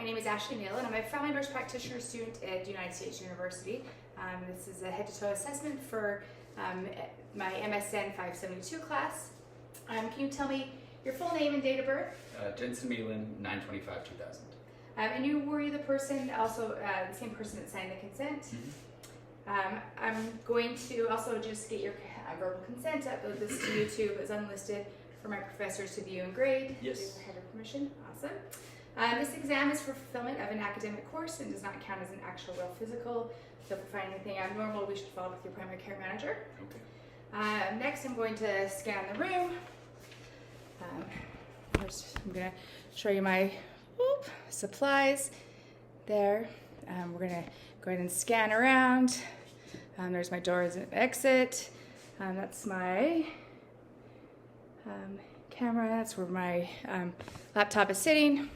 My name is Ashley Neal, and I'm a family nurse practitioner student at United States University. This is a head-to-toe assessment for my MSN572 class. Can you tell me your full name and date of birth? Jensen Meelan, 9/25/2000. And you were you the person, also the same person that signed the consent? Mm-hmm. I'm going to also just get your verbal consent to upload this to YouTube as unlisted for my professors to view and grade. Yes. Do I have your permission? Awesome. This exam is for fulfillment of an academic course and does not count as an actual real physical. So if we find anything abnormal, we should follow with your primary care manager. Okay. Next, I'm going to scan the room. First, I'm going to show you my supplies there. We're going to go ahead and scan around. There's my doors and exit. That's my camera. That's where my laptop is sitting.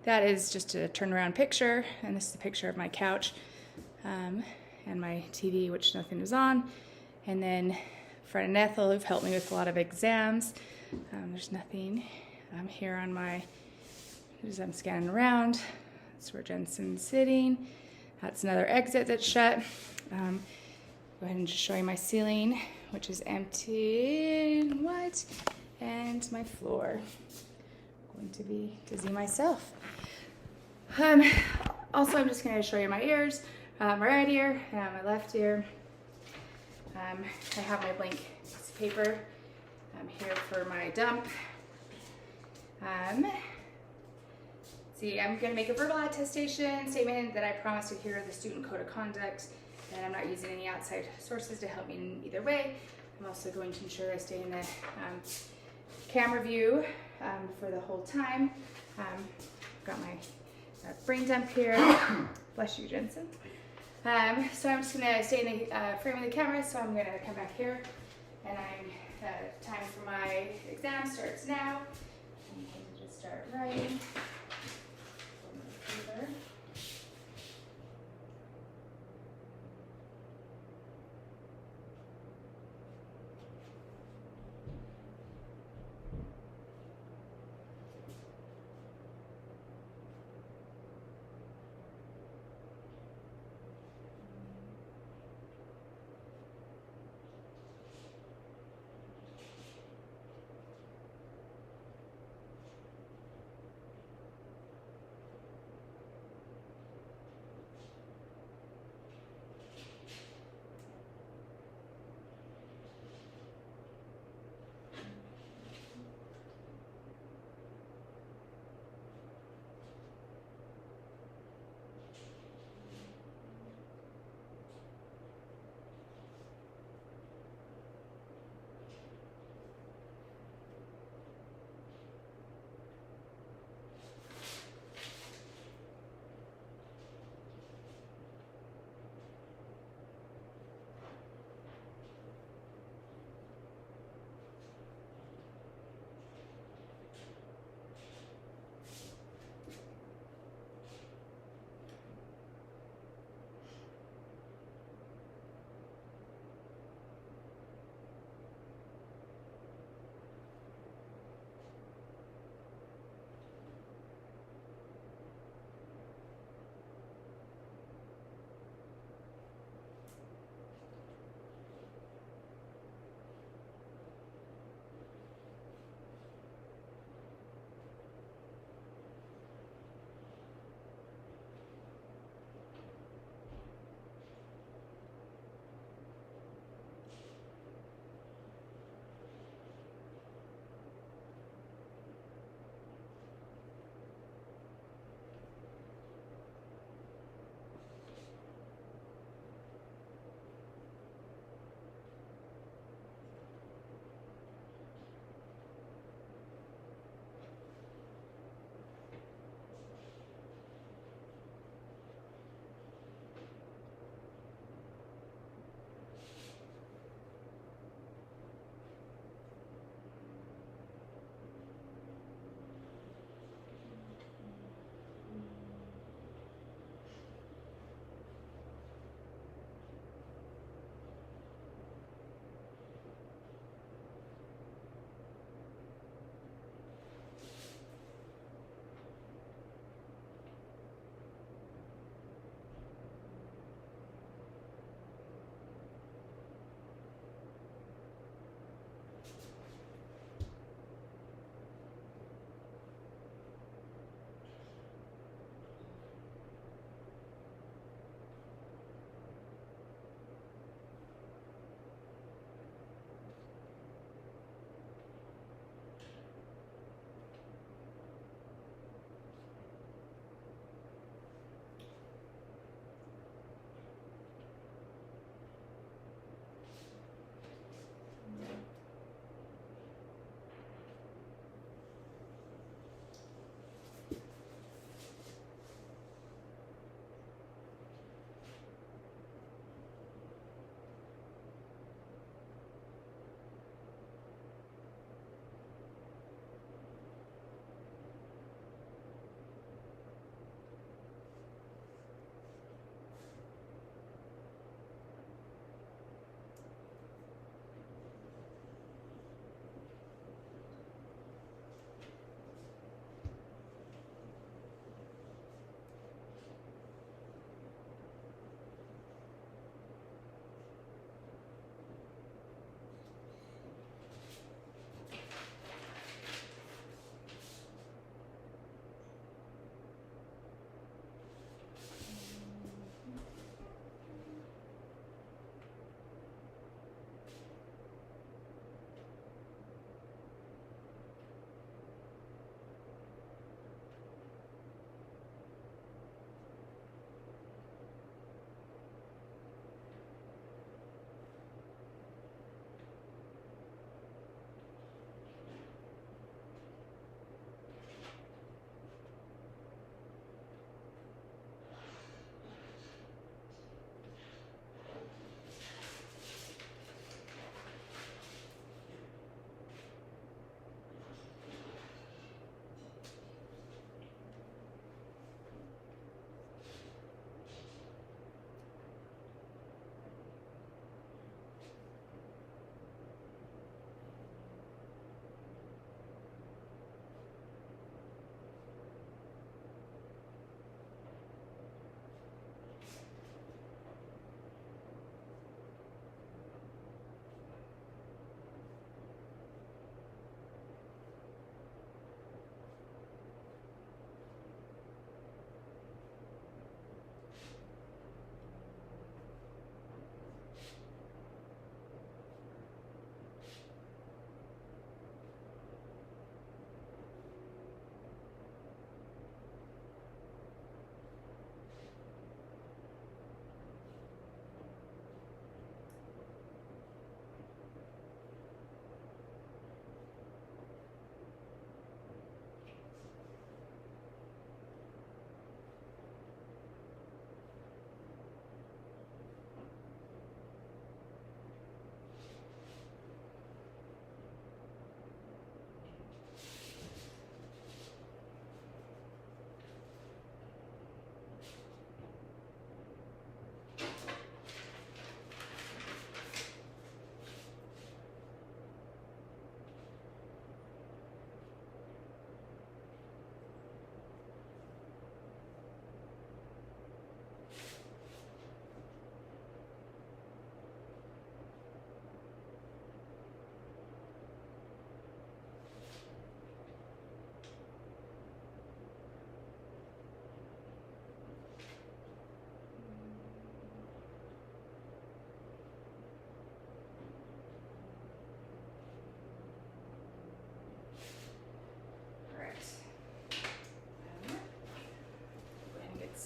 That is just a turnaround picture, and this is a picture of my couch and my TV, which nothing is on. And then Fred and Ethel, who've helped me with a lot of exams. There's nothing here on my, as I'm scanning around. That's where Jensen's sitting. That's another exit that's shut. Go ahead and just show you my ceiling, which is empty and white, and my floor. I'm going to be dizzy myself. Also, I'm just going to show you my ears. My right ear and my left ear. I have my blank piece of paper here for my dump. See, I'm going to make a verbal attestation statement that I promise to adhere to the student code of conduct, and I'm not using any outside sources to help me in either way. I'm also going to ensure I stay in the camera view for the whole time. Got my brain dump here. Bless you, Jensen. So I'm just going to stay in the frame of the camera, so I'm going to come back here, and time for my exam starts now. I'm going to just start writing.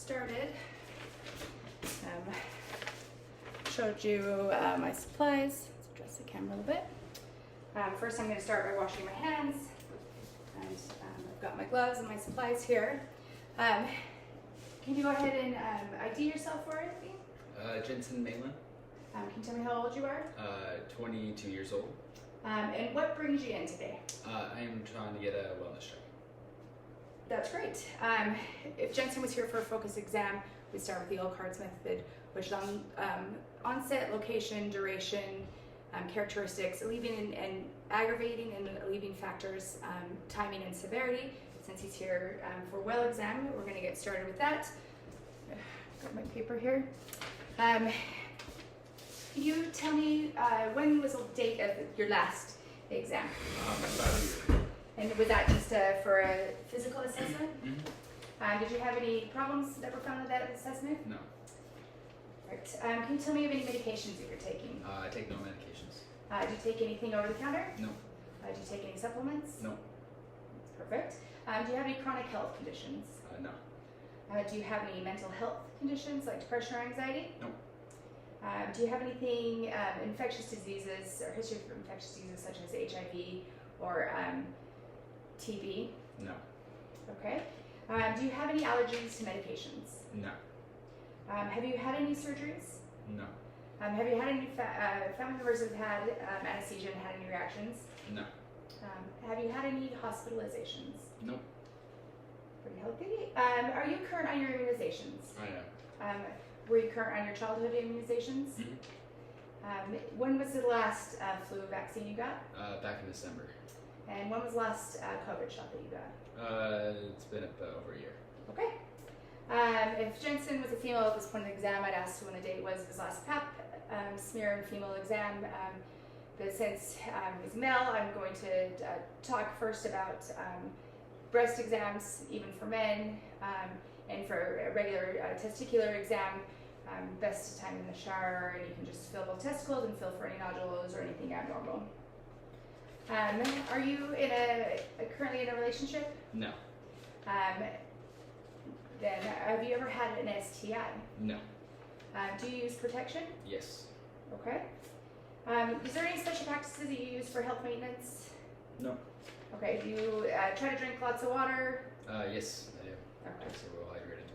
started. Showed you my supplies. Let's adjust the camera a little bit. First, I'm going to start by washing my hands. And I've got my gloves and my supplies here. Can you go ahead and ID yourself for it, please? Jensen Malin, Can you tell me how old you are? 22 years old. And what brings you in today? I am trying to get a wellness check. That's great. If Jensen was here for a focus exam, we'd start with the all cards method, which is on onset, location, duration, characteristics, alleviating and aggravating and alleviating factors, timing and severity. Since he's here for well exam, we're going to get started with that. Got my paper here. Can you tell me when was the date of your last exam? About a year. And was that just for a physical assessment? Mm-hmm. Did you have any problems that were found with that assessment? No. Right. Can you tell me of any medications that you're taking? I take no medications. Do you take anything over the counter? No. Do you take any supplements? No. Perfect. Do you have any chronic health conditions? No. Do you have any mental health conditions like depression or anxiety? No. Do you have anything infectious diseases or history of infectious diseases such as HIV or TB? No. Okay. Do you have any allergies to medications? No. Have you had any surgeries? No. Have you had any family members who've had anesthesia and had any reactions? No. Have you had any hospitalizations? No. Pretty healthy. Are you current on your immunizations? I am. Were you current on your childhood immunizations? Mm-hmm. When was the last flu vaccine you got? Back in December. And when was the last COVID shot that you got? It's been about over a year. Okay. If Jensen was a female at this point in the exam, I'd ask when the date was of his last pap smear and female exam. But since he's male, I'm going to talk first about breast exams, even for men, and for a regular testicular exam, best time in the shower, and you can just feel both testicles and feel for any nodules or anything abnormal. Are you currently in a relationship? No. Then have you ever had an STI? No. Do you use protection? Yes. Okay. Is there any special practices that you use for health maintenance? No. Okay. Do you try to drink lots of water? Yes, I do. Okay. Stay well hydrated.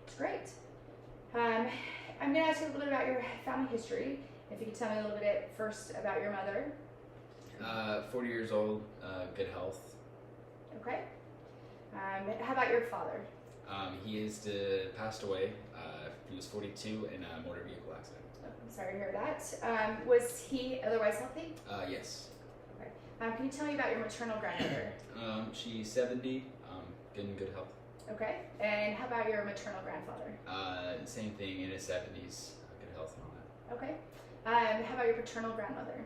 That's great. I'm going to ask you a little bit about your family history. If you could tell me a little bit first about your mother. 40 years old, good health. Okay. How about your father? He is passed away. He was 42 in a motor vehicle accident. Oh, I'm sorry to hear that. Was he otherwise healthy? Yes. Okay. Can you tell me about your maternal grandmother? She's 70, good in good health. Okay. And how about your maternal grandfather? Same thing, in his 70s, good health and all that. Okay. How about your paternal grandmother?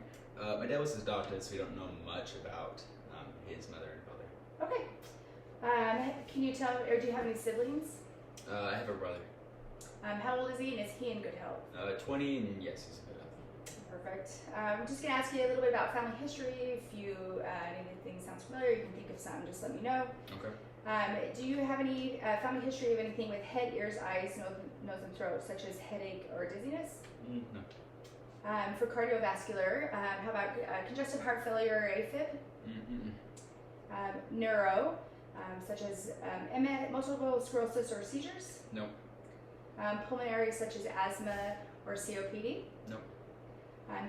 My dad was adopted, so we don't know much about his mother and father. Okay. Can you tell, or do you have any siblings? I have a brother. How old is he, and is he in good health? 20, and yes, he's in good health. Perfect. I'm just going to ask you a little bit about family history. If you anything sounds familiar, you can think of some, just let me know. Okay. Do you have any family history of anything with head, ears, eyes, nose and throat, such as headache or dizziness? No. For cardiovascular, how about congestive heart failure or AFib? Neuro, such as MS, multiple sclerosis or seizures? No. Pulmonary, such as asthma or COPD? No.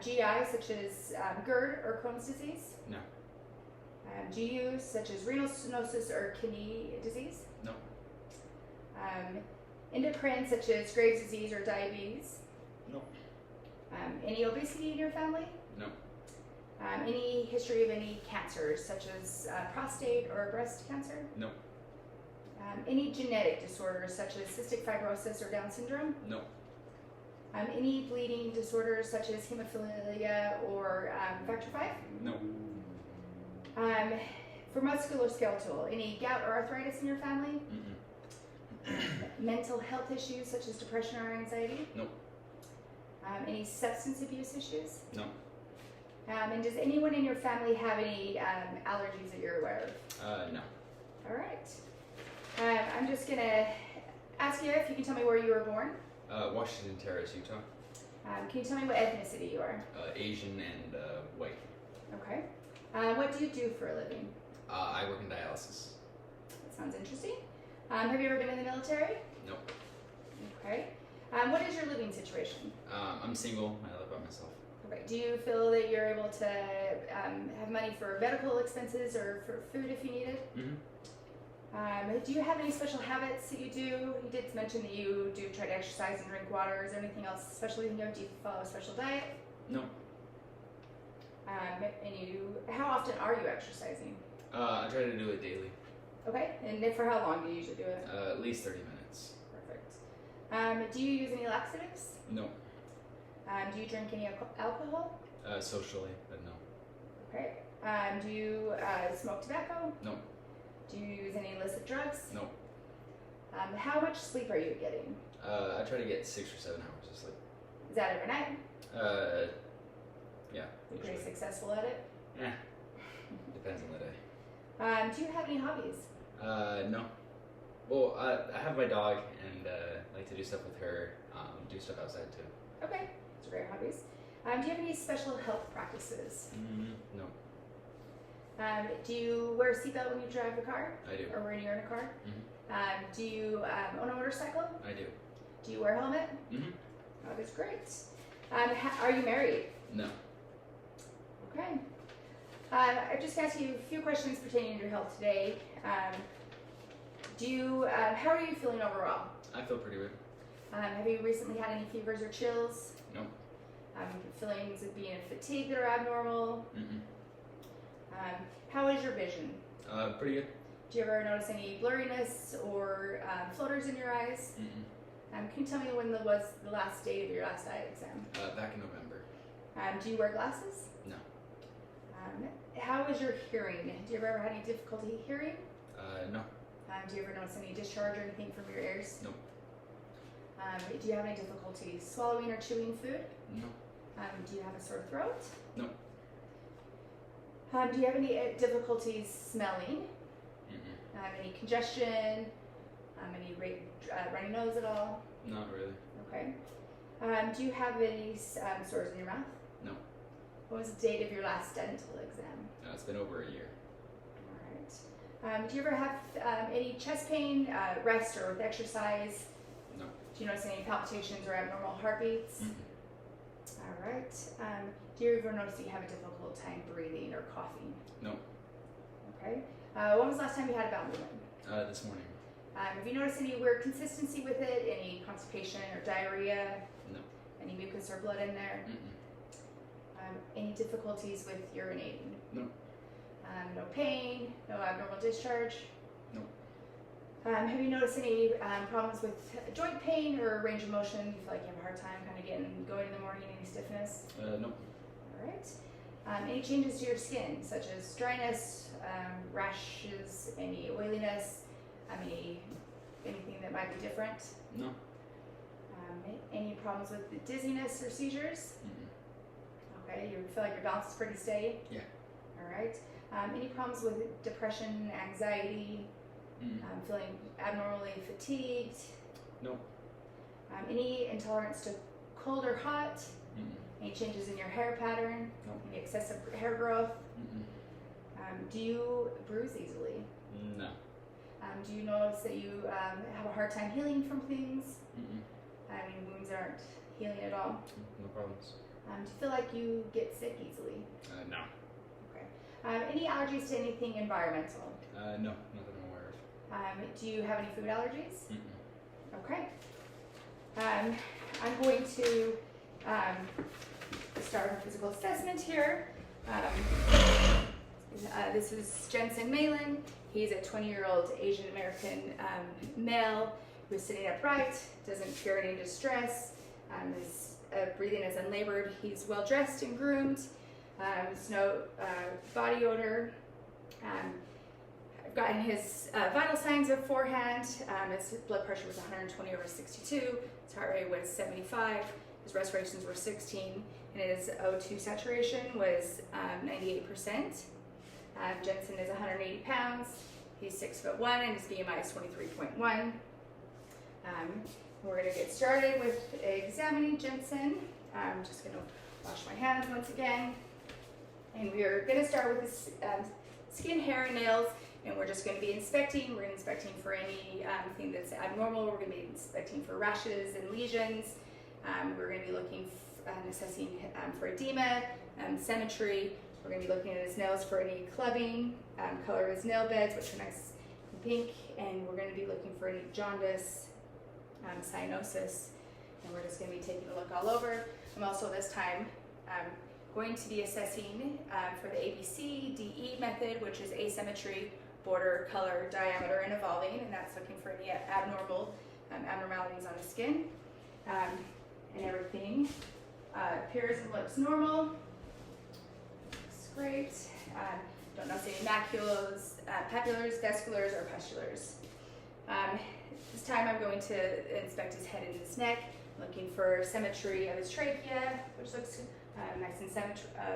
GI, such as GERD or Crohn's disease? No. GU, such as renal stenosis or kidney disease? No. Endocrine, such as Graves' disease or diabetes? No. Any obesity in your family? No. Any history of any cancers, such as prostate or breast cancer? No. Any genetic disorders, such as cystic fibrosis or Down syndrome? No. Any bleeding disorders, such as hemophilia or factor V? No. For musculoskeletal, any gout or arthritis in your family? Mental health issues, such as depression or anxiety? No. Any substance abuse issues? No. And does anyone in your family have any allergies that you're aware of? No. All right. I'm just going to ask you if you can tell me where you were born. Washington Terrace, Utah. Can you tell me what ethnicity you are? Asian and white. Okay. What do you do for a living? I work in dialysis. That sounds interesting. Have you ever been in the military? No. Okay. What is your living situation? I'm single. I live by myself. Okay. Do you feel that you're able to have money for medical expenses or for food if you need it? Mm-hmm. Do you have any special habits that you do? You did mention that you do try to exercise and drink water. Is there anything else special you do? Do you follow a special diet? No. How often are you exercising? I try to do it daily. Okay, and for how long do you usually do it? At least 30 minutes. Perfect. Do you use any laxatives? No. Do you drink any alcohol? Socially, but no. Okay. Do you smoke tobacco? No. Do you use any illicit drugs? No. How much sleep are you getting? I try to get 6 or 7 hours of sleep. Is that every night? Yeah. You're pretty successful at it? Yeah. Depends on the day. Do you have any hobbies? No. Well, I have my dog and like to do stuff with her. Do stuff outside too. Okay, those are great hobbies. Do you have any special health practices? No. Do you wear a seatbelt when you drive a car? I do. Or when you're in a car? Mm-hmm. Do you own a motorcycle? I do. Do you wear a helmet? Mm-hmm. Oh, that's great. Are you married? No. Okay. I just asked you a few questions pertaining to your health today. How are you feeling overall? I feel pretty good. Have you recently had any fevers or chills? No. Feelings of being fatigued that are abnormal? Mm-mm. How is your vision? Pretty good. Do you ever notice any blurriness or floaters in your eyes? Mm-mm. Can you tell me when was the last date of your last eye exam? Back in November. Do you wear glasses? No. How is your hearing? Do you ever have any difficulty hearing? No. Do you ever notice any discharge or anything from your ears? No. Do you have any difficulty swallowing or chewing food? No. Do you have a sore throat? No. Do you have any difficulties smelling? Mm-mm. Any congestion? Any runny nose at all? Not really. Okay. Do you have any sores in your mouth? No. What was the date of your last dental exam? It's been over a year. All right. Do you ever have any chest pain, rest or with exercise? No. Do you notice any palpitations or abnormal heartbeats? Mm-mm. All right. Do you ever notice that you have a difficult time breathing or coughing? No. Okay. When was the last time you had a bowel movement? This morning. Have you noticed any weird consistency with it? Any constipation or diarrhea? No. Any mucus or blood in there? Mm-mm. Any difficulties with urinating? No. No pain? No abnormal discharge? No. Have you noticed any problems with joint pain or range of motion? You feel like you have a hard time kind of going in the morning? Any stiffness? No. All right. Any changes to your skin, such as dryness, rashes, any oiliness, anything that might be different? No. Any problems with dizziness or seizures? Mm-mm. Okay, you feel like your balance is pretty steady? Yeah. All right. Any problems with depression, anxiety, feeling abnormally fatigued? No. Any intolerance to cold or hot? Mm-mm. Any changes in your hair pattern? No. Any excessive hair growth? Mm-mm. Do you bruise easily? No. Do you notice that you have a hard time healing from things? Mm-mm. Wounds aren't healing at all. No problems. Do you feel like you get sick easily? No. Okay. Any allergies to anything environmental? No. Nothing I'm aware of. Do you have any food allergies? Mm-mm. Okay. I'm going to start a physical assessment here. This is Jensen Malin. He's a 20-year-old Asian American male who is sitting upright, doesn't appear in any distress, is breathing as unlabored. He's well dressed and groomed. There's no body odor. I've gotten his vital signs beforehand. His blood pressure was 120/62. His heart rate was 75. His respirations were 16, and his O2 saturation was 98%. Jensen is 180 pounds. He's 6'1", and his BMI is 23.1. We're going to get started with examining Jensen. I'm just going to wash my hands once again. And we are going to start with the skin, hair, and nails. And we're just going to be inspecting. We're going to be inspecting for anything that's abnormal. We're going to be inspecting for rashes and lesions. We're going to be looking and assessing for edema, symmetry. We're going to be looking at his nails for any clubbing, color of his nail beds, which are nice and pink. And we're going to be looking for any jaundice, cyanosis. And we're just going to be taking a look all over. I'm also this time going to be assessing for the ABCDE method, which is asymmetry, border, color, diameter, and evolving, and that's looking for any abnormalities on the skin. And everything appears and looks normal. Looks great. Don't notice any maculas, papillars, vesiculars, or pustulars. This time I'm going to inspect his head and his neck, looking for symmetry of his trachea, which looks nice and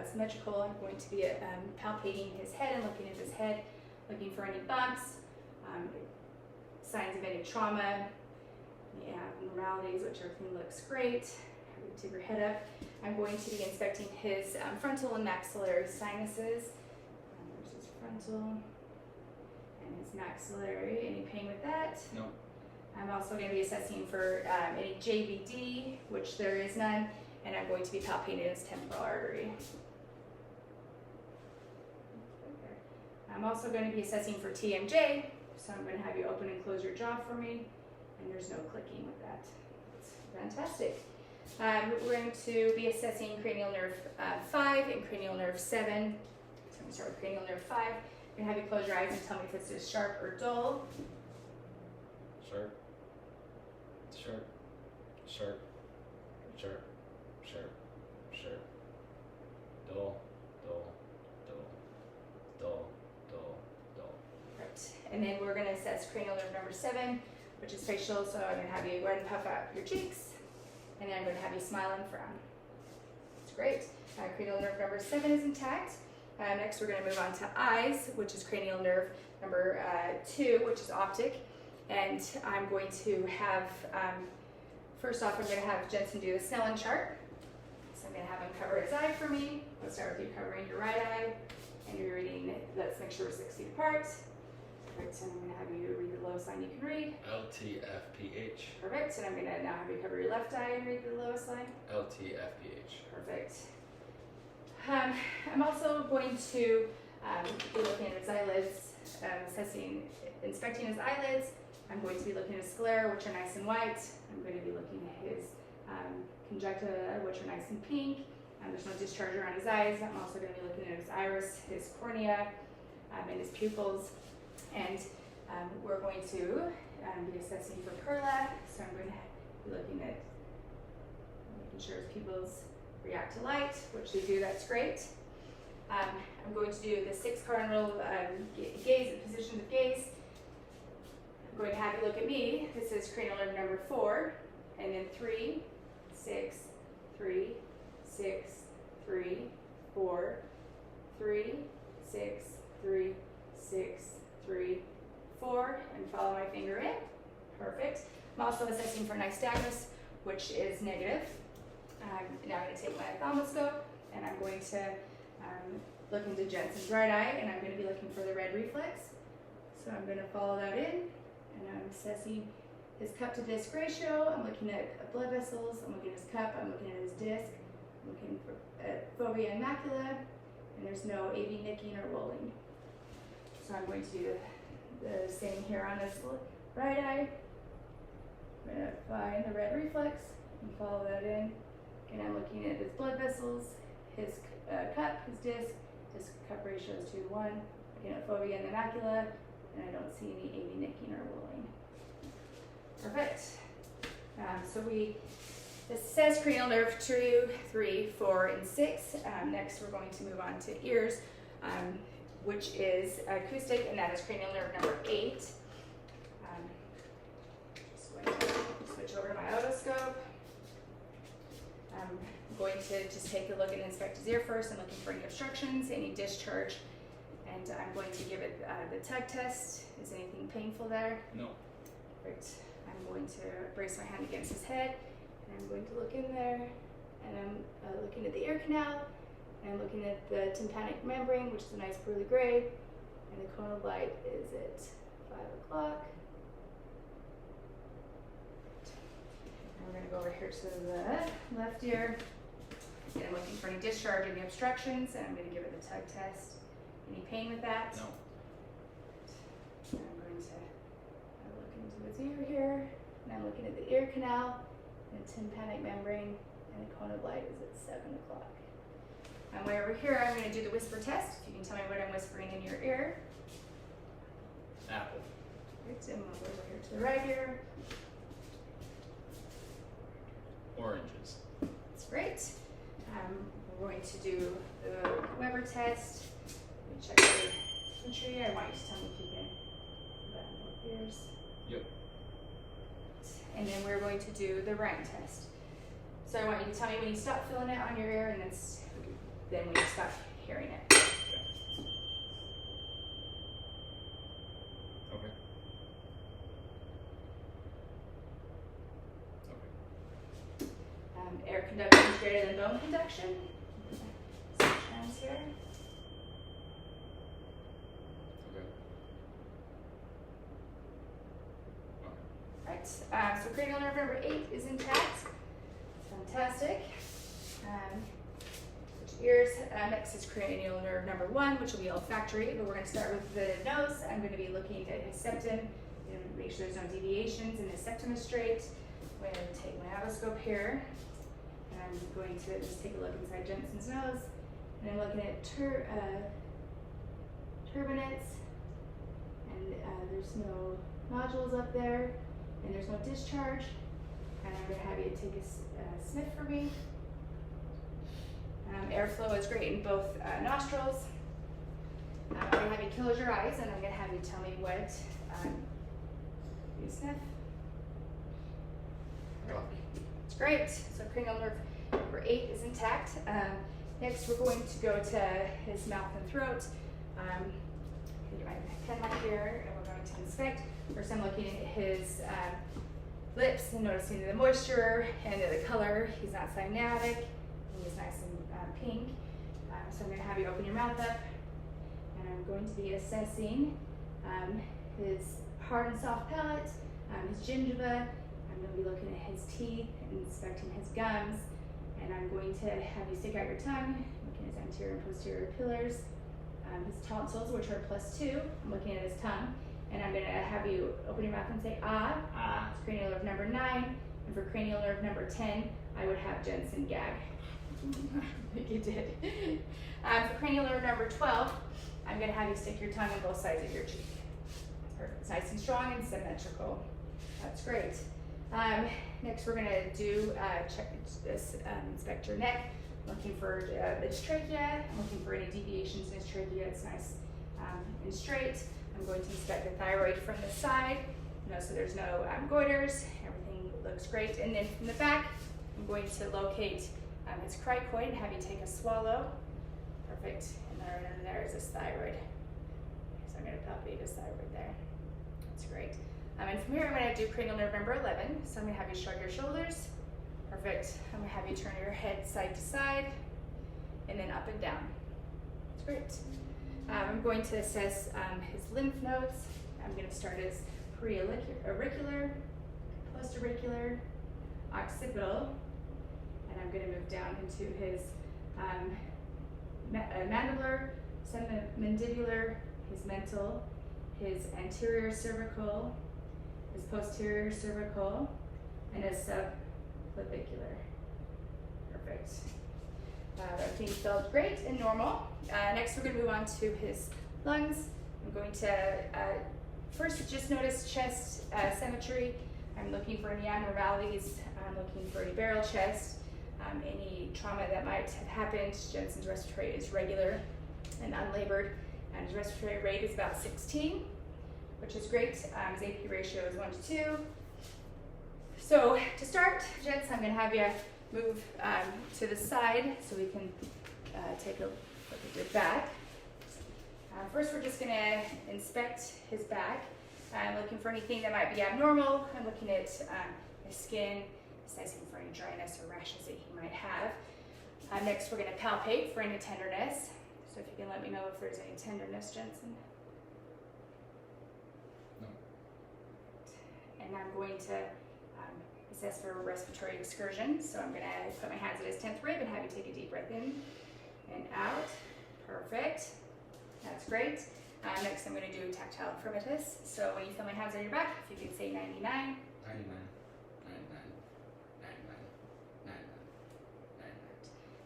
symmetrical. I'm going to be palpating his head and looking at his head, looking for any bumps, signs of any trauma, any abnormalities, which everything looks great. Tip your head up. I'm going to be inspecting his frontal and maxillary sinuses. There's his frontal and his maxillary. Any pain with that? No. I'm also going to be assessing for any JVD, which there is none, and I'm going to be palpating his temporal artery. I'm also going to be assessing for TMJ, so I'm going to have you open and close your jaw for me, and there's no clicking with that. It's fantastic. We're going to be assessing cranial nerve 5 and cranial nerve 7. So I'm going to start with cranial nerve 5. I'm going to have you close your eyes and tell me if it's sharp or dull. Sharp. Sharp. Sharp. Sharp. Sharp. Sharp. Dull. Dull. Dull. Dull. Dull. Dull. Right. And then we're going to assess cranial nerve number 7, which is facial. So I'm going to have you go ahead and puff out your cheeks. And then I'm going to have you smile and frown. That's great. Cranial nerve number 7 is intact. Next we're going to move on to eyes, which is cranial nerve number 2, which is optic. And I'm going to have, first off, I'm going to have Jensen do the Snellen chart. So I'm going to have him cover his eye for me. Let's start with you covering your right eye. And you're reading, let's make sure we're 6 feet apart. Perfect, and I'm going to have you read the lowest line you can read. LTFPH. Perfect, and I'm going to now have you cover your left eye and read the lowest line. LTFPH. Perfect. I'm also going to be looking at his eyelids, inspecting his eyelids. I'm going to be looking at his sclera, which are nice and white. I'm going to be looking at his conjunctiva, which are nice and pink. There's no discharge around his eyes. I'm also going to be looking at his iris, his cornea, and his pupils. And we're going to be assessing for perla. So I'm going to be looking at making sure his pupils react to light, which they do. That's great. I'm going to do the 6 cardinal positions of gaze. I'm going to have you look at me. This is cranial nerve number 4, and then 3, 6, 3, 6, 3, 4, 3, 6, 3, 6, 3, 4, and follow my finger in. Perfect. I'm also assessing for nystagmus, which is negative. Now I'm going to take my ophthalmoscope, and I'm going to look into Jensen's right eye, and I'm going to be looking for the red reflex. So I'm going to follow that in, and I'm assessing his cup to disc ratio. I'm looking at blood vessels. I'm looking at his cup. I'm looking at his disc. I'm looking at fovea and macula, and there's no AV nicking or rolling. So I'm going to do the same here on his right eye. I'm going to find the red reflex and follow that in. And I'm looking at his blood vessels, his cup, his disc cup ratio is 2 to 1. Looking at fovea and the macula, and I don't see any AV nicking or rolling. Perfect. So this says cranial nerve 2, 3, 4, and 6. Next we're going to move on to ears, which is acoustic, and that is cranial nerve number 8. Just going to switch over to my otoscope. I'm going to just take a look and inspect his ear first. I'm looking for any obstructions, any discharge, and I'm going to give it the tug test. Is anything painful there? No. Perfect. I'm going to brace my hand against his head, and I'm going to look in there, and I'm looking at the ear canal, and I'm looking at the tympanic membrane, which is a nice pearly gray, and the cone of light is at 5 o'clock. And we're going to go over here to the left ear, and I'm looking for any discharge, any obstructions, and I'm going to give it the tug test. Any pain with that? No. And I'm going to look into his ear here, and I'm looking at the ear canal, and tympanic membrane, and the cone of light is at 7 o'clock. And way over here, I'm going to do the whisper test. If you can tell me what I'm whispering in your ear. Apple. Right, and we'll go over here to the right ear. Oranges. That's great. We're going to do the Weber test. Let me check the entry. I want you to tell me if you can do that in both ears. Yep. And then we're going to do the Ryan test. So I want you to tell me when you stop feeling it on your ear, and then when you stop hearing it. Okay. Air conduction is greater than bone conduction. Switch hands here. Okay. Right. So cranial nerve number 8 is intact. Fantastic. Switch ears. Next is cranial nerve number 1, which will be olfactory, but we're going to start with the nose. I'm going to be looking at his septum and make sure there's no deviations and his septum is straight. I'm going to take my otoscope here. And I'm going to just take a look inside Jensen's nose. And I'm looking at turbinates. And there's no nodules up there. And there's no discharge. And I'm going to have you take a sniff for me. Airflow is great in both nostrils. I'm going to have you close your eyes, and I'm going to have you tell me what you sniff. It's great. So cranial nerve number 8 is intact. Next, we're going to go to his mouth and throat. Get my pen right here, and we're going to inspect. First, I'm looking at his lips and noticing the moisture and the color. He's not cyanotic. He's nice and pink. So I'm going to have you open your mouth up, and I'm going to be assessing his hard and soft palate, his gingiva. I'm going to be looking at his teeth and inspecting his gums, and I'm going to have you stick out your tongue, looking at his anterior and posterior pillars, his tonsils, which are +2. I'm looking at his tongue, and I'm going to have you open your mouth and say ah. Ah. It's cranial nerve number 9, and for cranial nerve number 10, I would have Jensen gag. I think you did. For cranial nerve number 12, I'm going to have you stick your tongue on both sides of your cheek. Perfect. It's nice and strong and symmetrical. That's great. Next, we're going to do check this, inspect your neck. Looking for its trachea. I'm looking for any deviations in its trachea. It's nice and straight. I'm going to inspect the thyroid from the side. So there's no goiters. Everything looks great. And then from the back, I'm going to locate his cricoid and have you take a swallow. Perfect. And there is his thyroid. So I'm going to palpate his thyroid there. That's great. And from here, I'm going to do cranial nerve number 11. So I'm going to have you shrug your shoulders. Perfect. I'm going to have you turn your head side to side and then up and down. That's great. I'm going to assess his lymph nodes. I'm going to start as preauricular, postauricular, occipital, and I'm going to move down into his mandibular, submandibular, his mental, his anterior cervical, his posterior cervical, and his subclavicular. Perfect. Everything felt great and normal. Next, we're going to move on to his lungs. I'm going to first just notice chest symmetry. I'm looking for any abnormalities. I'm looking for any barrel chest, any trauma that might have happened. Jensen's respiratory is regular and unlabored, and his respiratory rate is about 16, which is great. His AP ratio is 1:2. So to start, Jens, I'm going to have you move to the side so we can take a look at your back. First, we're just going to inspect his back. I'm looking for anything that might be abnormal. I'm looking at his skin, assessing for any dryness or rashes that he might have. Next, we're going to palpate for any tenderness. So if you can let me know if there's any tenderness, Jensen. No. And I'm going to assess for respiratory excursion. So I'm going to put my hands at his 10th rib and have you take a deep breath in and out. Perfect. That's great. Next, I'm going to do tactile affirmatus. So when you feel my hands on your back, if you can say 99. 99, 99, 99,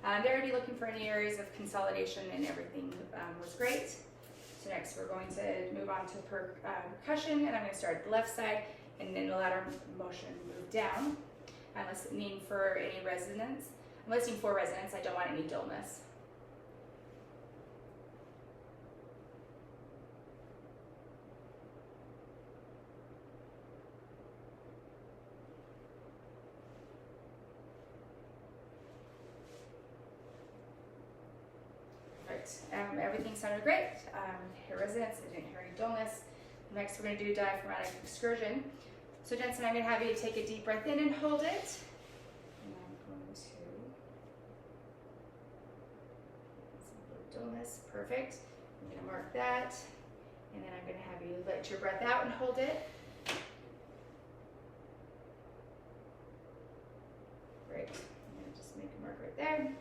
99. They're going to be looking for any areas of consolidation, and everything was great. So next we're going to move on to percussion, and I'm going to start at the left side, and then the lateral motion move down. I'm listening for any resonance. I'm listening for resonance. I don't want any dullness. Everything sounded great. Hear resonance, I didn't hear any dullness. Next, we're going to do diaphragmatic excursion. So Jensen, I'm going to have you take a deep breath in and hold it. And I'm going to dullness, perfect. I'm going to mark that, and then I'm going to have you let your breath out and hold it. Great. I'm going to just make a mark right there, and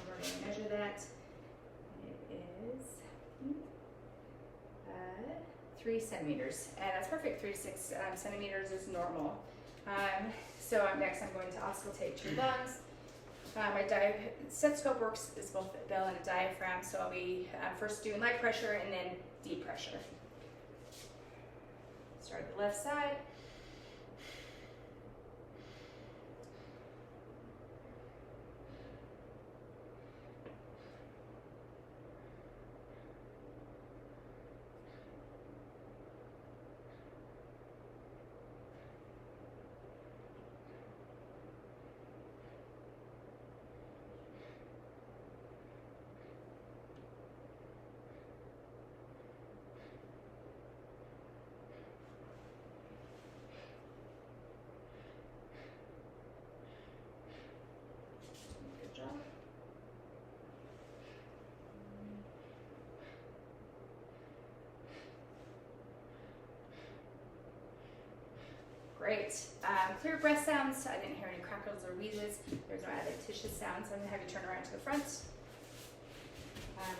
we're going to measure that. 3 centimeters, and that's perfect. 3 to 6 centimeters is normal. So next I'm going to auscultate your lungs. My stethoscope works as both a bell and a diaphragm, so I'll be first doing light pressure and then deep pressure. Start at the left side. Good job. Great. Clear breath sounds. I didn't hear any crackles or wheezes. There's no adventitious sounds. I'm going to have you turn around to the front.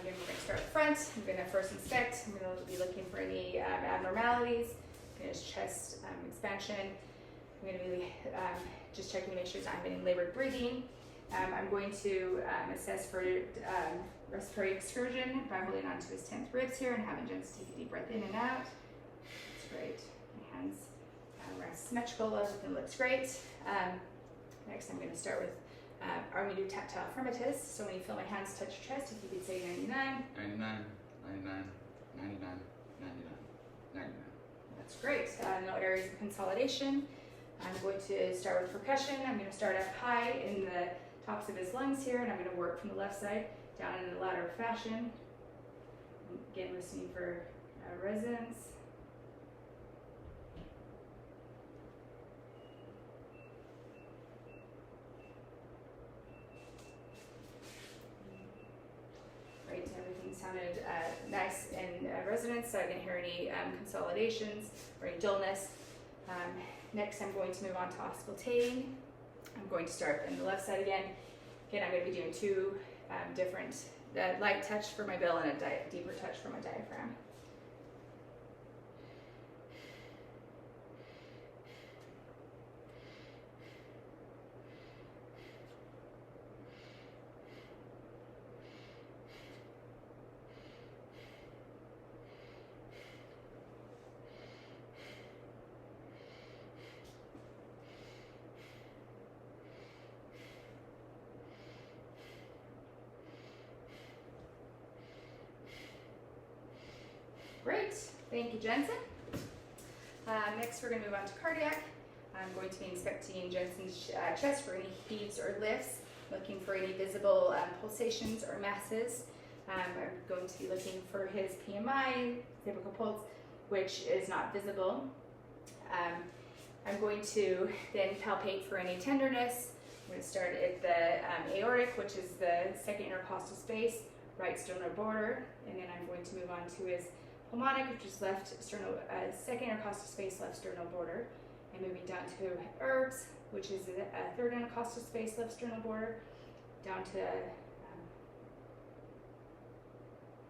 Again, we're going to start at the front. I'm going to first inspect. I'm going to be looking for any abnormalities. His chest expansion. I'm going to be just checking to make sure he's not having any labored breathing. I'm going to assess for respiratory excursion by holding on to his 10th ribs here and having Jensen take a deep breath in and out. That's great. My hands rest symmetrical. Everything looks great. Next, I'm going to start with I'm going to do tactile affirmatus. So when you feel my hands touch your chest, if you could say 99. 99, 99, 99, 99. That's great. No areas of consolidation. I'm going to start with percussion. I'm going to start up high in the tops of his lungs here, and I'm going to work from the left side down in the lateral fashion. Again, listening for resonance. Great, everything sounded nice and resonance, so I didn't hear any consolidations or any dullness. Next, I'm going to move on to auscultating. I'm going to start on the left side again. Again, I'm going to be doing two different light touch for my bill and a deeper touch for my diaphragm. Great, thank you, Jensen. Next, we're going to move on to cardiac. I'm going to be inspecting Jensen's chest for any heaves or lifts, looking for any visible pulsations or masses. I'm going to be looking for his PMI, typical pulse, which is not visible. I'm going to then palpate for any tenderness. I'm going to start at the aortic, which is the second intercostal space, right sternal border, and then I'm going to move on to his pulmonic, which is second intercostal space, left sternal border, and moving down to herbs, which is the third intercostal space, left sternal border, down to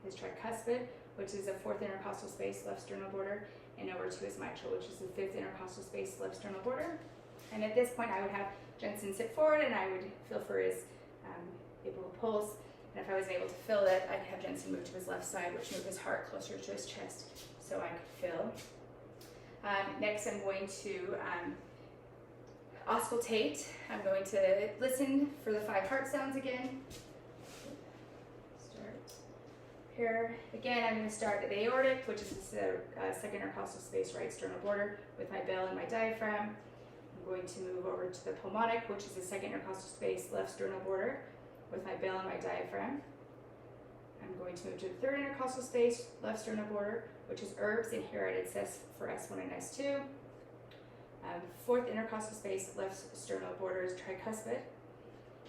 his tricuspid, which is the fourth intercostal space, left sternal border, and over to his mitral, which is the fifth intercostal space, left sternal border. And at this point, I would have Jensen sit forward, and I would feel for his apical pulse. And if I wasn't able to feel it, I could have Jensen move to his left side, which moved his heart closer to his chest, so I could feel. Next, I'm going to auscultate. I'm going to listen for the 5 heart sounds again. Start here. Again, I'm going to start at the aortic, which is the second intercostal space, right sternal border, with my bell and my diaphragm. I'm going to move over to the pulmonic, which is the second intercostal space, left sternal border, with my bell and my diaphragm. I'm going to move to the third intercostal space, left sternal border, which is herbs, and here it says for S1 and S2. Fourth intercostal space, left sternal border, is tricuspid.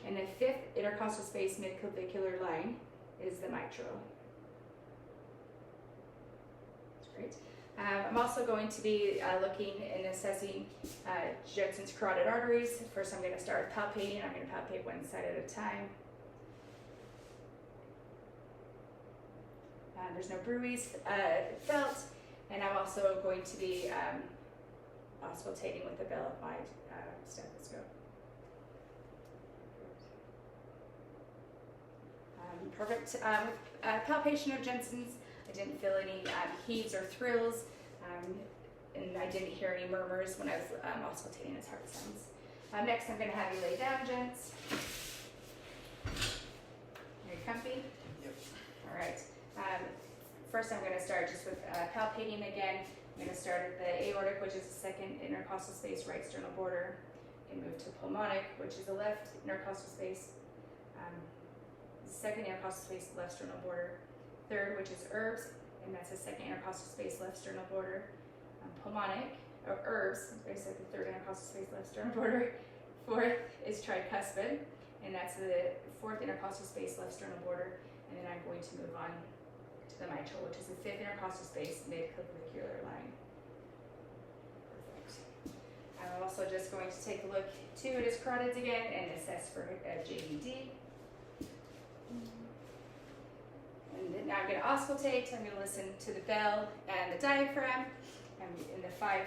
And the fifth intercostal space, midclavicular line, is the mitral. That's great. I'm also going to be looking and assessing Jensen's carotid arteries. First, I'm going to start palpating. I'm going to palpate one side at a time. There's no bruise felt, and I'm also going to be auscultating with the bell of my stethoscope. Perfect. With palpation of Jensen's, I didn't feel any heaves or thrills, and I didn't hear any murmurs when I was auscultating his heart sounds. Next, I'm going to have you lay down, gents. Are you comfy? Yep. All right. First, I'm going to start just with palpating again. I'm going to start at the aortic, which is the second intercostal space, right sternal border, and move to pulmonic, which is the left intercostal space, second intercostal space, left sternal border. Third, which is herbs, and that's the second intercostal space, left sternal border. Pulmonic, or herbs, basically the third intercostal space, left sternal border. Fourth is tricuspid, and that's the fourth intercostal space, left sternal border. And then I'm going to move on to the mitral, which is the fifth intercostal space, midclavicular line. Perfect. I'm also just going to take a look too at his carotids again and assess for JVD. And then now I'm going to auscultate. I'm going to listen to the bell and the diaphragm and the 5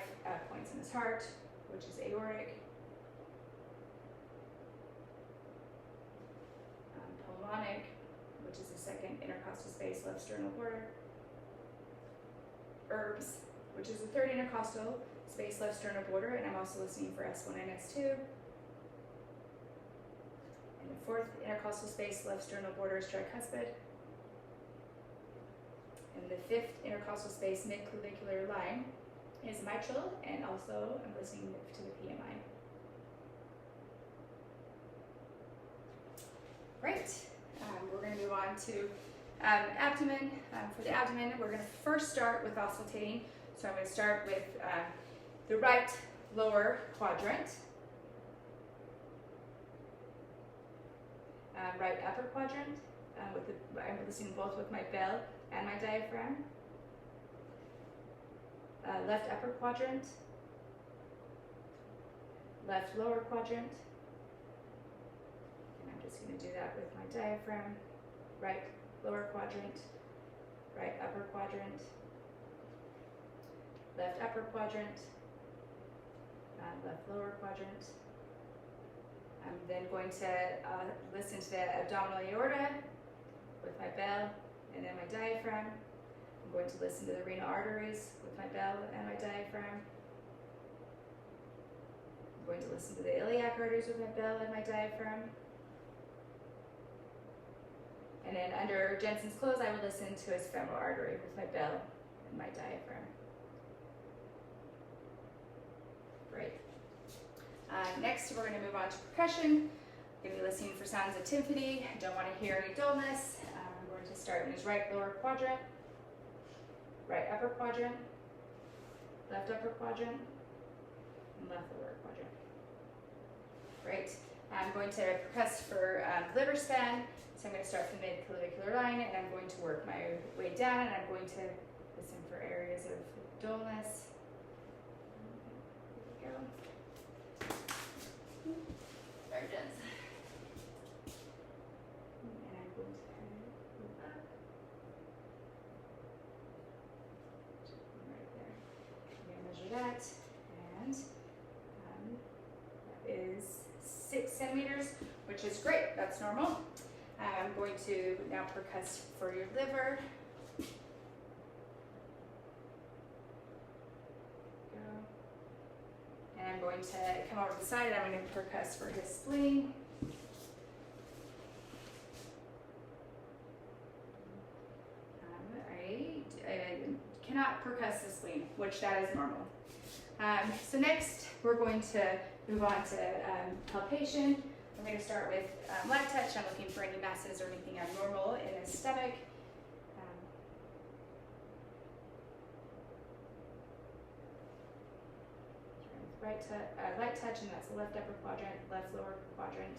points in his heart, which is aortic, pulmonic, which is the second intercostal space, left sternal border, herbs, which is the third intercostal space, left sternal border, and I'm also listening for S1 and S2. And the fourth intercostal space, left sternal border, is tricuspid. And the fifth intercostal space, midclavicular line, is mitral, and also I'm listening to the PMI. Great. We're going to move on to abdomen. For the abdomen, we're going to first start with auscultating. So I'm going to start with the right lower quadrant, right upper quadrant. I'm listening both with my bell and my diaphragm. Left upper quadrant, left lower quadrant. And I'm just going to do that with my diaphragm. Right lower quadrant, right upper quadrant, left upper quadrant, left lower quadrant. I'm then going to listen to the abdominal aorta with my bell and then my diaphragm. I'm going to listen to the renal arteries with my bell and my diaphragm. I'm going to listen to the iliac arteries with my bell and my diaphragm. And then under Jensen's close, I will listen to his femoral artery with my bell and my diaphragm. Great. Next, we're going to move on to percussion. I'm going to be listening for sounds of timpani. I don't want to hear any dullness. I'm going to start in his right lower quadrant, right upper quadrant, left upper quadrant, and left lower quadrant. Great. I'm going to percuss for liver span. So I'm going to start from the mid-clavicular line, and I'm going to work my way down, and I'm going to listen for areas of dullness. There we go. Urgence. And I'm going to move up. Right there. I'm going to measure that, and that is 6 centimeters, which is great. That's normal. I'm going to now percuss for your liver. And I'm going to come over to the side, and I'm going to percuss for his spleen. I cannot percuss the spleen, which that is normal. So next, we're going to move on to palpation. I'm going to start with light touch. I'm looking for any masses or anything abnormal in his stomach. Light touch, and that's the left upper quadrant, left lower quadrant.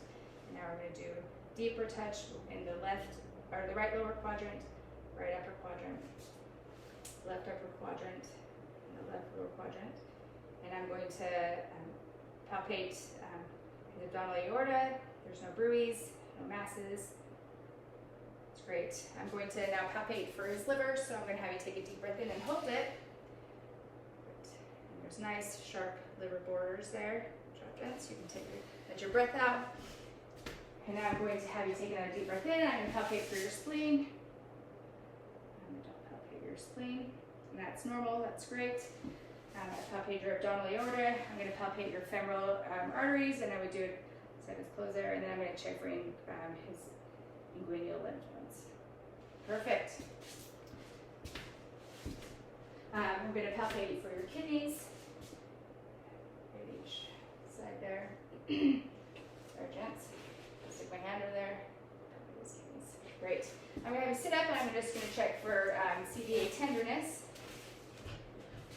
And now we're going to do deeper touch in the left or the right lower quadrant, right upper quadrant, left upper quadrant, and the left lower quadrant. And I'm going to palpate the abdominal aorta. There's no bruits, no masses. It's great. I'm going to now palpate for his liver, so I'm going to have you take a deep breath in and hold it. And there's nice, sharp liver borders there. So you can let your breath out. And now I'm going to have you take another deep breath in. I'm going to palpate for your spleen. I'm going to palpate your spleen. And that's normal. That's great. I'm going to palpate your abdominal aorta. I'm going to palpate your femoral arteries, and I would do it so it's closed there, and then I'm going to check for his inguinal lymph nodes. Perfect. I'm going to palpate for your kidneys. Right each side there. Urgence. Stick my hand over there. Palpate his kidneys. Great. I'm going to have you sit up, and I'm just going to check for CVA tenderness.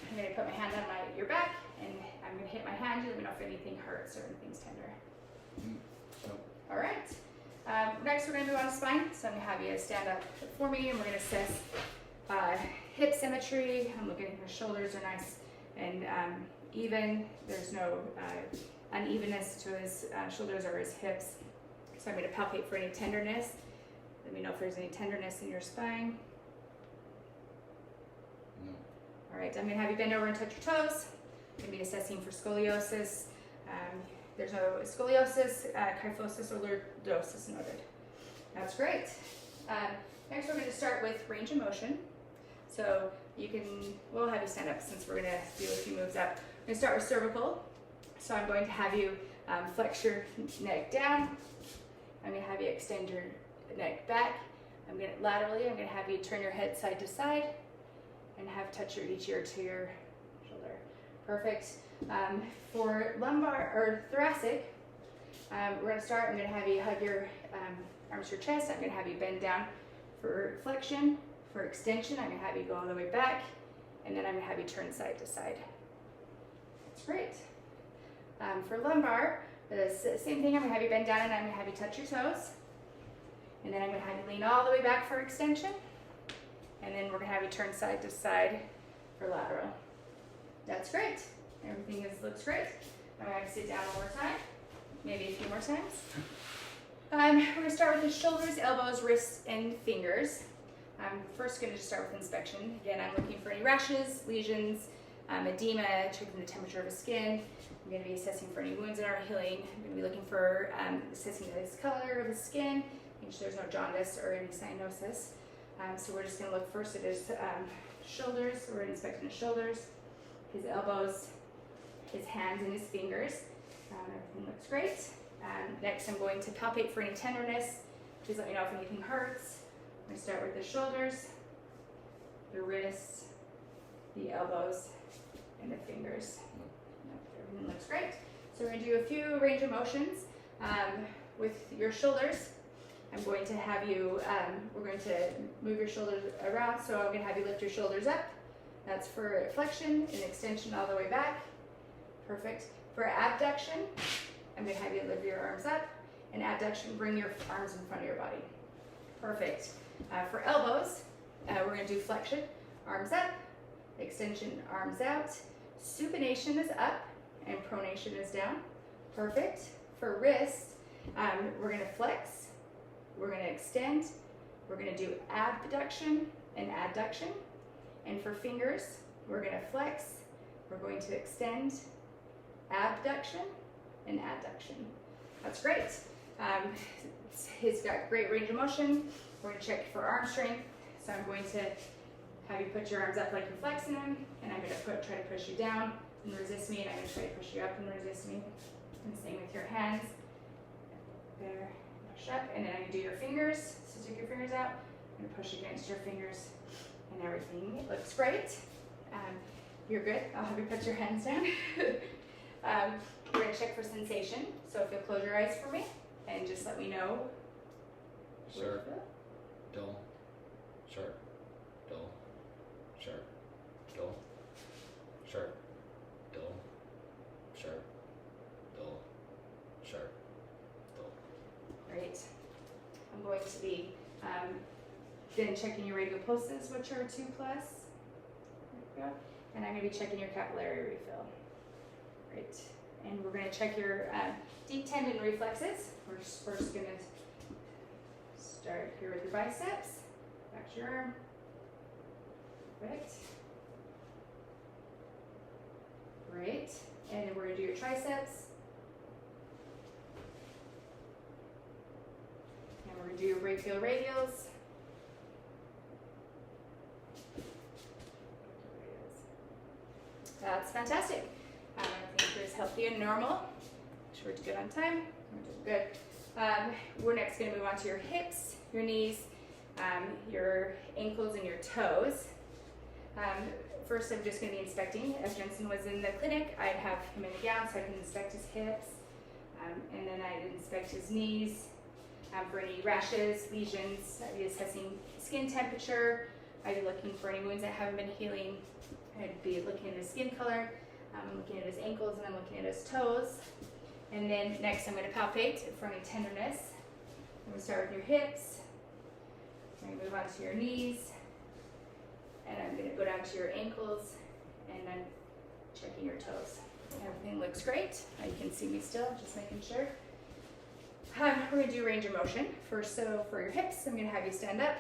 I'm going to put my hand on your back, and I'm going to hit my hand to let me know if anything hurts or anything's tender. All right. Next, we're going to move on to spine. So I'm going to have you stand up for me, and we're going to assess hip symmetry. I'm looking at his shoulders are nice and even. There's no unevenness to his shoulders or his hips. So I'm going to palpate for any tenderness. Let me know if there's any tenderness in your spine. All right, I'm going to have you bend over and touch your toes. I'm going to be assessing for scoliosis. There's no scoliosis, kyphosis, or lordosis noted. That's great. Next, we're going to start with range of motion. So we'll have you stand up since we're going to do a few moves up. We're going to start with cervical. So I'm going to have you flex your neck down. I'm going to have you extend your neck back. Laterally, I'm going to have you turn your head side to side and touch each ear to your shoulder. Perfect. For lumbar or thoracic, we're going to start. I'm going to have you hug your arms to your chest. I'm going to have you bend down for flexion. For extension, I'm going to have you go all the way back, and then I'm going to have you turn side to side. That's great. For lumbar, the same thing. I'm going to have you bend down, and I'm going to have you touch your toes. And then I'm going to have you lean all the way back for extension. And then we're going to have you turn side to side for lateral. That's great. Everything looks great. I'm going to have you sit down one more time, maybe a few more times. We're going to start with the shoulders, elbows, wrists, and fingers. I'm first going to just start with inspection. Again, I'm looking for any rashes, lesions, edema, checking the temperature of the skin. I'm going to be assessing for any wounds that are healing. I'm going to be looking for assessing the color of the skin, making sure there's no jaundice or any cyanosis. So we're just going to look first at his shoulders. We're inspecting his shoulders, his elbows, his hands, and his fingers. Everything looks great. Next, I'm going to palpate for any tenderness. Please let me know if anything hurts. I'm going to start with the shoulders, the wrists, the elbows, and the fingers. Everything looks great. So we're going to do a few range of motions with your shoulders. I'm going to have you, we're going to move your shoulders around, so I'm going to have you lift your shoulders up. That's for flexion and extension all the way back. Perfect. For abduction, I'm going to have you lift your arms up, and abduction, bring your arms in front of your body. Perfect. For elbows, we're going to do flexion, arms up, extension, arms out. Supination is up, and pronation is down. Perfect. For wrists, we're going to flex, we're going to extend, we're going to do abduction and adduction. And for fingers, we're going to flex, we're going to extend, abduction, and adduction. That's great. He's got great range of motion. We're going to check for arm strength. So I'm going to have you put your arms up like you're flexing them, and I'm going to try to push you down and resist me, and I'm going to try to push you up and resist me. And same with your hands. There, push up, and then I'm going to do your fingers. So take your fingers out, and push against your fingers and everything. It looks great. You're good. I'll have you put your hands down. We're going to check for sensation. So if you'll close your eyes for me and just let me know. Sharp, dull, sharp, dull, sharp, dull, sharp, dull, sharp, dull, sharp, dull. Great. I'm going to be then checking your radial pulses, which are 2+. There we go. And I'm going to be checking your capillary refill. Great. And we're going to check your deep tendon reflexes. We're first going to start here with your biceps. Back to your arm. Perfect. Great. And then we're going to do your triceps. And we're going to do your brachial radials. That's fantastic. I think you're as healthy and normal. Make sure we're good on time. We're doing good. We're next going to move on to your hips, your knees, your ankles, and your toes. First, I'm just going to be inspecting. If Jensen was in the clinic, I'd have him in a gown so I can inspect his hips. And then I'd inspect his knees for any rashes, lesions. I'd be assessing skin temperature. I'd be looking for any wounds that haven't been healing. I'd be looking at his skin color. I'm looking at his ankles, and I'm looking at his toes. And then next I'm going to palpate for any tenderness. I'm going to start with your hips. I'm going to move on to your knees. And I'm going to go down to your ankles, and then checking your toes. Everything looks great. You can see me still, just making sure. We're going to do range of motion. First, so for your hips, I'm going to have you stand up.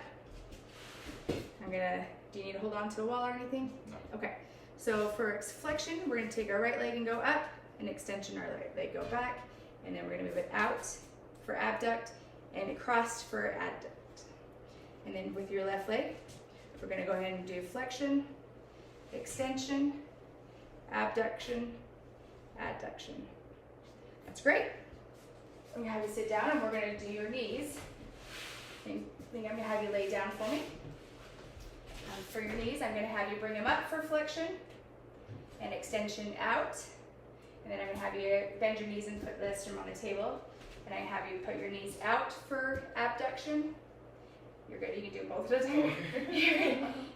Do you need to hold on to a wall or anything? No. Okay. So for flexion, we're going to take our right leg and go up, and extension, our right leg go back, and then we're going to move it out for abduct, and across for adduct. And then with your left leg, we're going to go ahead and do flexion, extension, abduction, adduction. That's great. I'm going to have you sit down, and we're going to do your knees. I think I'm going to have you lay down for me. For your knees, I'm going to have you bring them up for flexion and extension out. And then I'm going to have you bend your knees and put the sternum on the table. And I have you put your knees out for abduction. You're good. You can do both of those.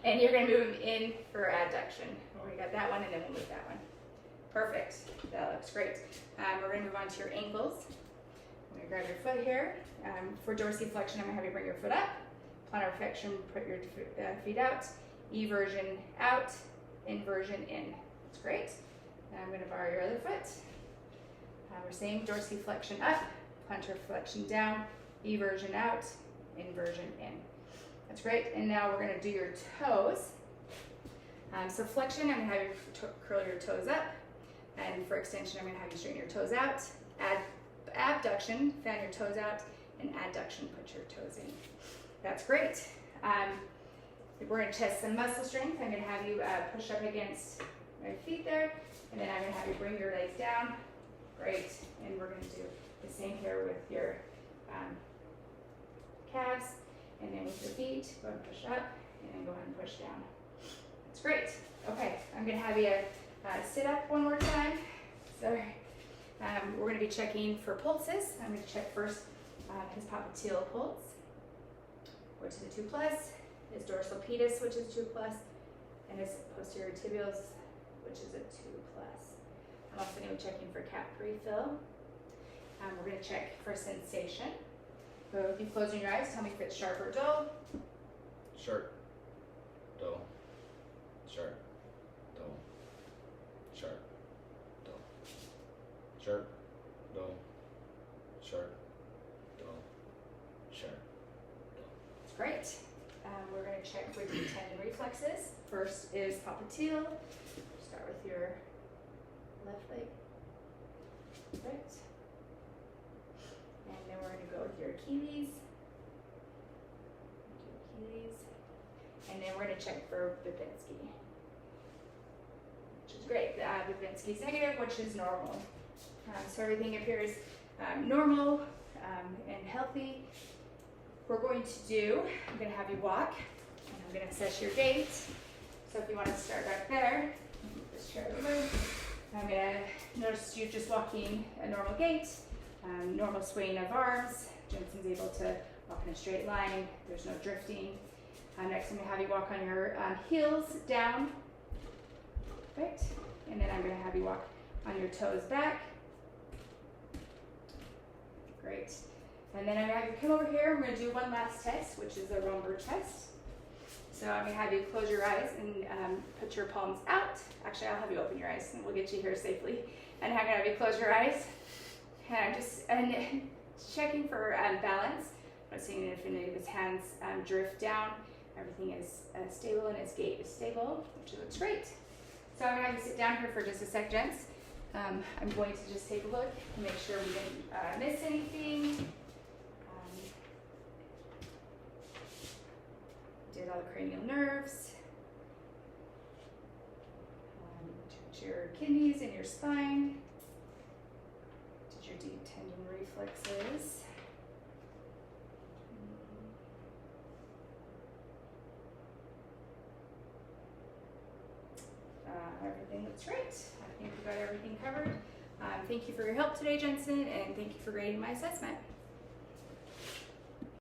And you're going to move them in for adduction. We got that one, and then we'll move that one. Perfect. That looks great. We're going to move on to your ankles. I'm going to grab your foot here. For dorsiflexion, I'm going to have you bring your foot up. Plantar flexion, put your feet out. Eversion out. Inversion in. That's great. And I'm going to borrow your other foot. We're saying dorsiflexion up. Plantar flexion down. Eversion out. Inversion in. That's great. And now we're going to do your toes. So flexion, I'm going to have you curl your toes up. And for extension, I'm going to have you straighten your toes out. Abduction, fan your toes out. And adduction, put your toes in. That's great. We're going to test some muscle strength. I'm going to have you push up against my feet there. And then I'm going to have you bring your legs down. Great. And we're going to do the same here with your calves. And then with your feet, go ahead and push up. And then go ahead and push down. That's great. Okay, I'm going to have you sit up one more time. So we're going to be checking for pulses. I'm going to check first his popliteal pulse, which is a 2+, his dorsal pedis, which is 2+, and his posterior tibials, which is a 2+. I'm also going to be checking for cap refill. We're going to check for sensation. So if you closing your eyes, tell me if it's sharp or dull. Sharp, dull, sharp, dull, sharp, dull, sharp, dull, sharp, dull, sharp, dull. That's great. We're going to check for your tendon reflexes. First is popliteal. Start with your left leg. Right. And then we're going to go with your Achilles. And then we're going to check for Babinski, which is great. Babinski's negative, which is normal. So everything appears normal and healthy. We're going to do, I'm going to have you walk, and I'm going to assess your gait. So if you want to start back there, move this chair over. I'm going to notice you just walking a normal gait, normal swaying of arms. Jensen's able to walk in a straight line. There's no drifting. Next, I'm going to have you walk on your heels down. Right. And then I'm going to have you walk on your toes back. Great. And then I'm going to have you come over here. I'm going to do one last test, which is a rumbar test. So I'm going to have you close your eyes and put your palms out. Actually, I'll have you open your eyes and we'll get you here safely. And I'm going to have you close your eyes. And I'm just checking for balance. I'm not seeing if any of his hands drift down. Everything is stable and his gait is stable, which looks great. So I'm going to have you sit down here for just a sec, gents. I'm going to just take a look and make sure we didn't miss anything. Did all the cranial nerves. Checked your kidneys and your spine. Did your deep tendon reflexes. Everything looks great. I think we got everything covered. Thank you for your help today, Jensen, and thank you for grading my assessment.